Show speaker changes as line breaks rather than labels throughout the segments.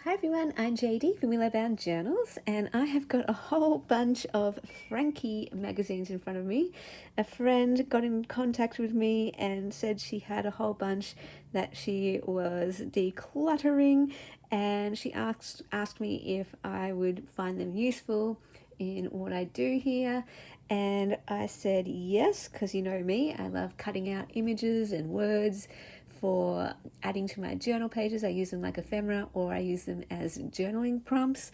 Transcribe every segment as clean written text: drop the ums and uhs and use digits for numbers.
Hi everyone, I'm JD from Willow Bound Journals, and I have got a whole bunch of Frankie magazines in front of me. A friend got in contact with me and said she had a whole bunch that she was decluttering, and she asked me if I would find them useful in what I do here. And I said yes, because you know me, I love cutting out images and words for adding to my journal pages. I use them like ephemera, or I use them as journaling prompts.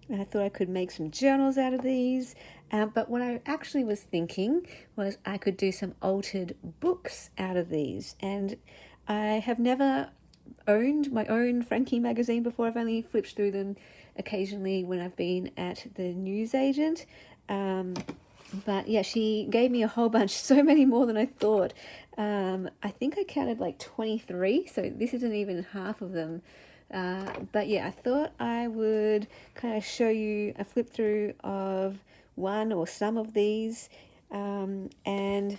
And I thought I could make some journals out of these. But what I actually was thinking was I could do some altered books out of these. And I have never owned my own Frankie magazine before. I've only flipped through them occasionally when I've been at the newsagent. But yeah, she gave me a whole bunch, so many more than I thought. I think I counted like 23, so this isn't even half of them. But yeah, I thought I would kind of show you a flip through of one or some of these, and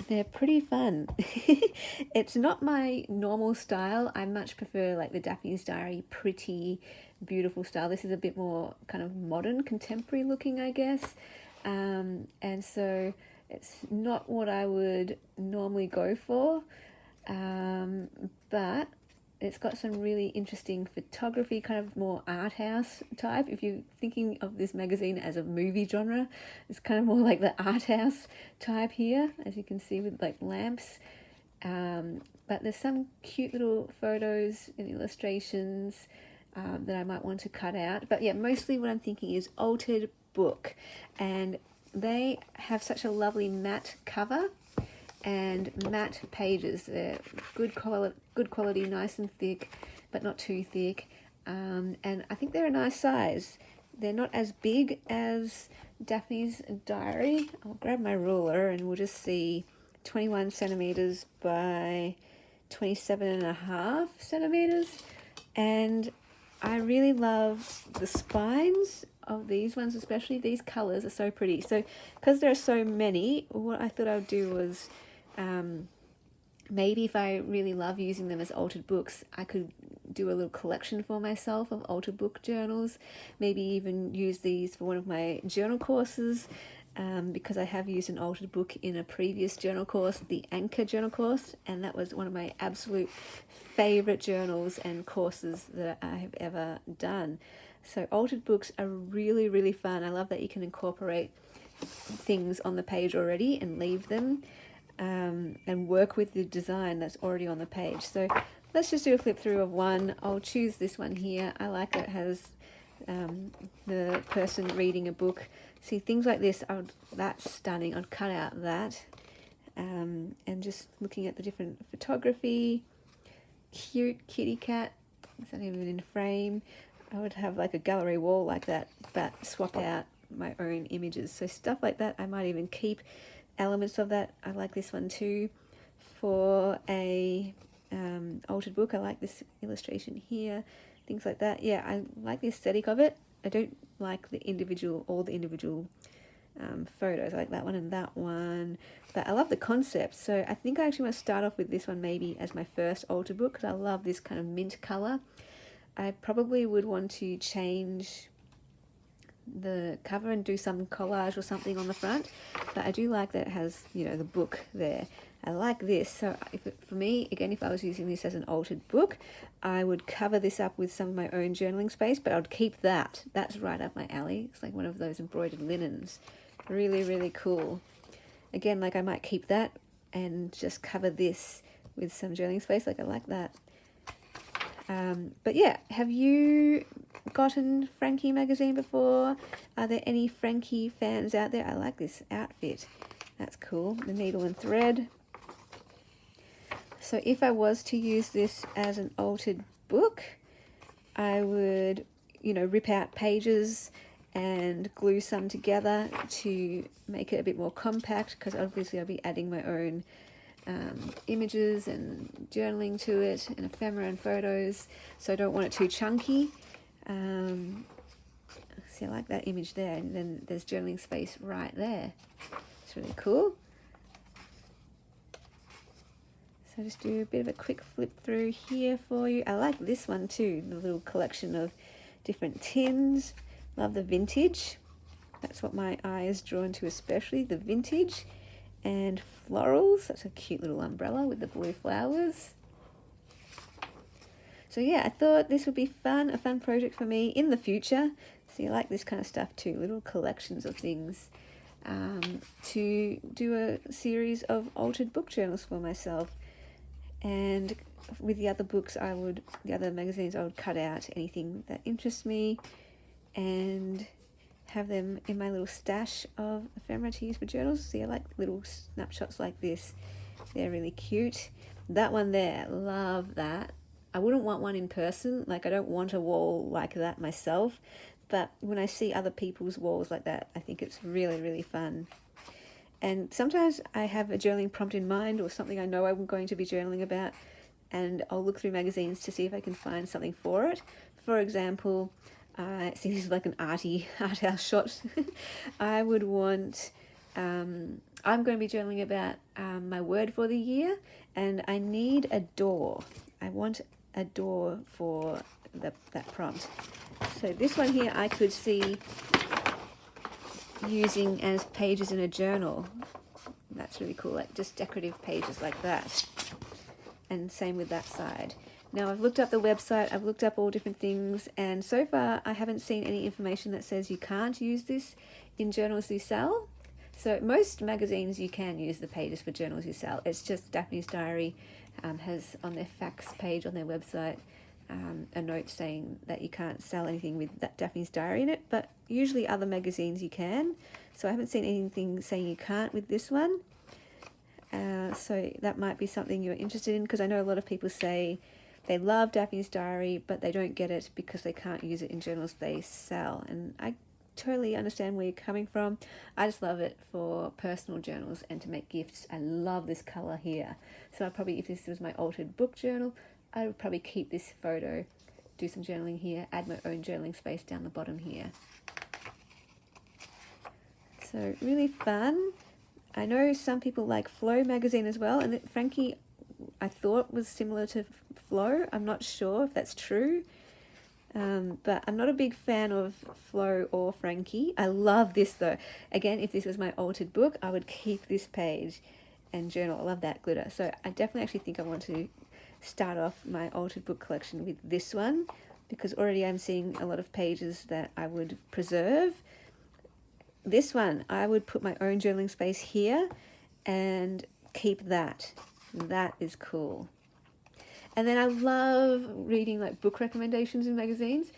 they're pretty fun. It's not my normal style. I much prefer like the Daphne's Diary, pretty, beautiful style. This is a bit more kind of modern, contemporary looking, I guess. And so it's not what I would normally go for, but it's got some really interesting photography, kind of more art house type. If you're thinking of this magazine as a movie genre, it's kind of more like the art house type here, as you can see with like lamps. But there's some cute little photos and illustrations that I might want to cut out. But yeah, mostly what I'm thinking is altered book, and they have such a lovely matte cover and matte pages. They're good quality, nice and thick, but not too thick. And I think they're a nice size. They're not as big as Daphne's Diary. I'll grab my ruler and we'll just see 21 centimeters by 27.5 centimeters. And I really love the spines of these ones, especially. These colors are so pretty. So because there are so many, what I thought I would do was maybe if I really love using them as altered books, I could do a little collection for myself of altered book journals. Maybe even use these for one of my journal courses, because I have used an altered book in a previous journal course, the Anchor journal course, and that was one of my absolute favorite journals and courses that I have ever done. So altered books are really, really fun. I love that you can incorporate things on the page already and leave them, and work with the design that's already on the page. So let's just do a flip through of one. I'll choose this one here. I like that it has the person reading a book. See, things like this, that's stunning. I'd cut out that. And just looking at the different photography, cute kitty cat. Is that even in frame? I would have like a gallery wall like that, but swap out my own images. So stuff like that, I might even keep elements of that. I like this one too. For a altered book, I like this illustration here, things like that. Yeah, I like the aesthetic of it. I don't like all the individual photos. I like that one and that one, but I love the concept. So I think I actually want to start off with this one maybe as my first altered book, because I love this kind of mint color. I probably would want to change the cover and do some collage or something on the front, but I do like that it has, the book there. I like this. So for me, again, if I was using this as an altered book, I would cover this up with some of my own journaling space, but I'd keep that. That's right up my alley. It's like one of those embroidered linens. Really, really cool. Again, like I might keep that and just cover this with some journaling space. Like I like that. But yeah, have you gotten Frankie magazine before? Are there any Frankie fans out there? I like this outfit. That's cool. The needle and thread. So if I was to use this as an altered book, I would, rip out pages and glue some together to make it a bit more compact, because obviously I'll be adding my own images and journaling to it, and ephemera and photos, so I don't want it too chunky. See, I like that image there, and then there's journaling space right there. It's really cool. So So just do a bit of a quick flip through here for you. I like this one too, the little collection of different tins. Love the vintage. That's what my eye is drawn to, especially the vintage and florals. That's a cute little umbrella with the blue flowers. So yeah, I thought this would be fun, a fun project for me in the future. So you like this kind of stuff too, little collections of things, to do a series of altered book journals for myself. And with the other books, the other magazines, I would cut out anything that interests me and have them in my little stash of ephemera to use for journals. See, I like little snapshots like this. They're really cute. That one there, love that. I wouldn't want one in person. Like, I don't want a wall like that myself. But when I see other people's walls like that, I think it's really, really fun. And sometimes I have a journaling prompt in mind or something I know I'm going to be journaling about, and I'll look through magazines to see if I can find something for it. For example, see, this is like an art house shot. I would want, I'm going to be journaling about my word for the year, and I need a door. I want a door for that prompt. So this one here I could see using as pages in a journal. That's really cool, like just decorative pages like that. And same with that side. Now I've looked up the website, I've looked up all different things, and so far I haven't seen any information that says you can't use this in journals you sell. So most magazines you can use the pages for journals you sell. It's just Daphne's Diary has on their facts page on their website a note saying that you can't sell anything with that Daphne's Diary in it, but usually other magazines you can. So I haven't seen anything saying you can't with this one. So that might be something you're interested in, because I know a lot of people say they love Daphne's Diary, but they don't get it because they can't use it in journals they sell. And I totally understand where you're coming from. I just love it for personal journals and to make gifts. I love this color here. So I'd probably, if this was my altered book journal, I would probably keep this photo, do some journaling here, add my own journaling space down the bottom here. So really fun. I know some people like Flow magazine as well, and Frankie I thought was similar to Flow. I'm not sure if that's true, but I'm not a big fan of Flow or Frankie. I love this though. Again, if this was my altered book, I would keep this page and journal. I love that glitter. So I definitely actually think I want to start off my altered book collection with this one, because already I'm seeing a lot of pages that I would preserve. This one, I would put my own journaling space here and keep that. That is cool. And then I love reading like book recommendations in magazines.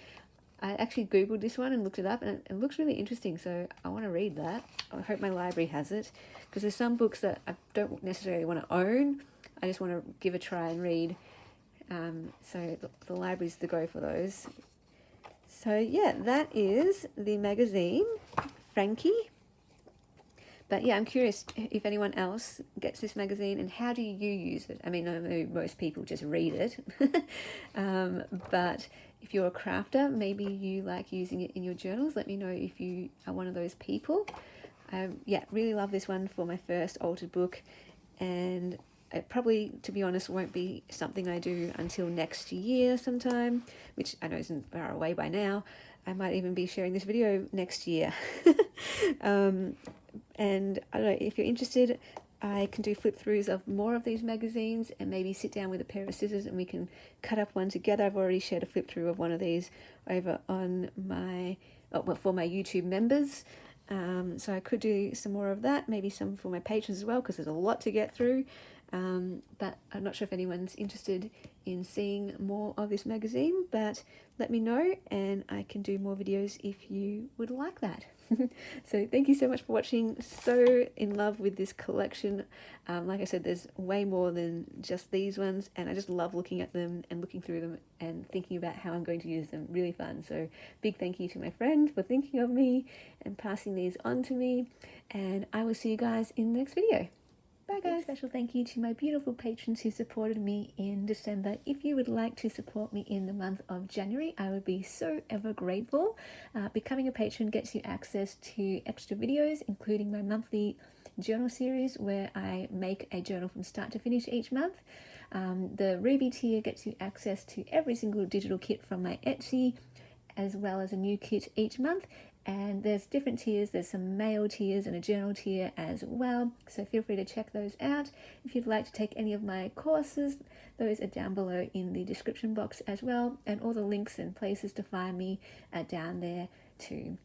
I actually Googled this one and looked it up, and it looks really interesting, so I want to read that. I hope my library has it, because there's some books that I don't necessarily want to own. I just want to give a try and read. So the library's the go for those. So yeah, that is the magazine, Frankie. But yeah, I'm curious if anyone else gets this magazine, and how do you use it? I mean, I know most people just read it, but if you're a crafter, maybe you like using it in your journals. Let me know if you are one of those people. Yeah, really love this one for my first altered book, and it probably, to be honest, won't be something I do until next year sometime, which I know isn't far away by now. I might even be sharing this video next year. And I don't know, if you're interested, I can do flip throughs of more of these magazines, and maybe sit down with a pair of scissors and we can cut up one together. I've already shared a flip through of one of these over on my, for my YouTube members. So I could do some more of that, maybe some for my patrons as well, because there's a lot to get through. But I'm not sure if anyone's interested in seeing more of this magazine, but let me know and I can do more videos if you would like that. So thank you so much for watching. So in love with this collection. Like I said, there's way more than just these ones, and I just love looking at them and looking through them and thinking about how I'm going to use them. Really fun. So big thank you to my friend for thinking of me and passing these on to me, and I will see you guys in the next video. Bye guys. Special thank you to my beautiful patrons who supported me in December. If you would like to support me in the month of January, I would be so ever grateful. Becoming a patron gets you access to extra videos, including my monthly journal series where I make a journal from start to finish each month. The Ruby tier gets you access to every single digital kit from my Etsy, as well as a new kit each month. And there's different tiers. There's some mail tiers and a journal tier as well, so feel free to check those out. If you'd like to take any of my courses, those are down below in the description box as well, and all the links and places to find me are down there too.